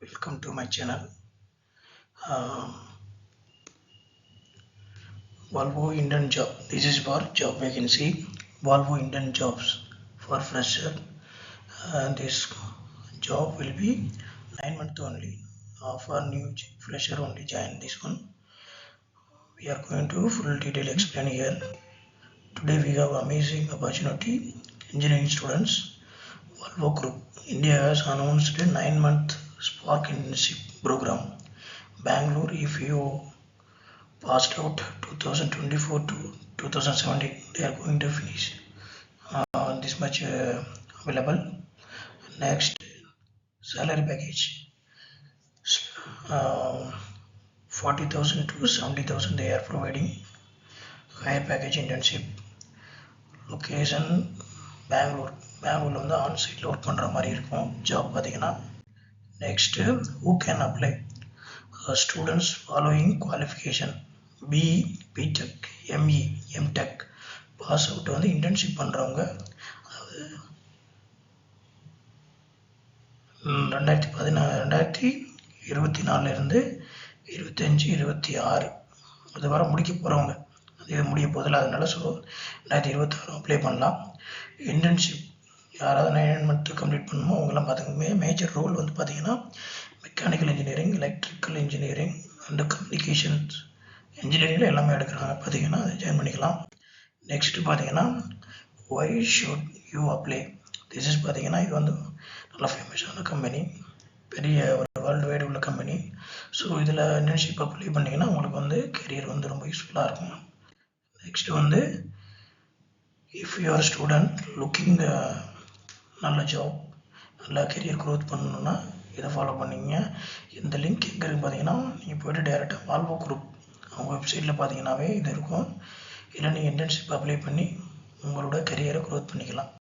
Welcome to my channel. Um, Volvo Indian job. This is for job vacancy. Volvo Indian jobs for fresher. This job will be 9 months only. For new fresher only join this one. We are going to full detail explain here. Today we have amazing opportunity. Engineering students. Volvo Group. India has announced a 9-month Spark internship program. Bangalore, if you passed out 2024 to 2017, they are going to finish this much available. Next, salary package 40,000 to 70,000 they are providing. Higher package internship. Location Bangalore. பெங்களூரில் வந்து ஆன்சைட்டில் work பண்ணுற மாதிரி இருக்கும் job பார்த்தீங்கன்னா. Next who can apply? Students following qualification BE, BTech, ME, MTech pass out வந்து internship பண்ணுறவங்க, அதாவது 2024 25 26 அது வர முடிக்க போகிறவங்க, அது முடிய போதில்லை, அதனால 2026 அப்ளை பண்ணலாம். இன்டர்ன்ஷிப் யாராவது 9 month கம்ப்ளீட் பண்ணணுமோ அவங்களாம் பார்த்துக்கோங்க. மேஜர் ரோல் வந்து பார்த்தீங்கன்னா mechanical engineering, electrical engineering and communications இன்ஜினியரிங்கில் எல்லாமே எடுக்கிறாங்க. பார்த்தீங்கன்னா அதை ஜாயின் பண்ணிக்கலாம். நெக்ஸ்ட்டு பார்த்தீங்கன்னா why should you apply? This is பார்த்தீங்கன்னா இது வந்து நல்ல ஃபேமஸான கம்பெனி, பெரிய ஒரு வேர்ல்டு வைடு உள்ள கம்பெனி. ஸோ இதில் இன்டர்ன்ஷிப் அப்ளை பண்ணிங்கன்னா உங்களுக்கு வந்து கெரியர் வந்து ரொம்ப யூஸ்ஃபுல்லாக இருக்கும். நெக்ஸ்ட்டு வந்து if you are student looking நல்ல ஜாப், நல்ல கெரியர் க்ரோத் பண்ணணுன்னா இதை ஃபாலோ பண்ணிங்க. இந்த லிங்க் எங்கே இருக்குது பார்த்தீங்கன்னா, நீங்கள் போய்ட்டு டேரெக்டாக வால்வோ குரூப் அவங்க வெப்சைட்டில் பார்த்தீங்கன்னாவே இது இருக்கும். இல்லை நீங்கள் இன்டர்ன்ஷிப் அப்ளை பண்ணி உங்களோட கெரியரை க்ரோத் பண்ணிக்கலாம்.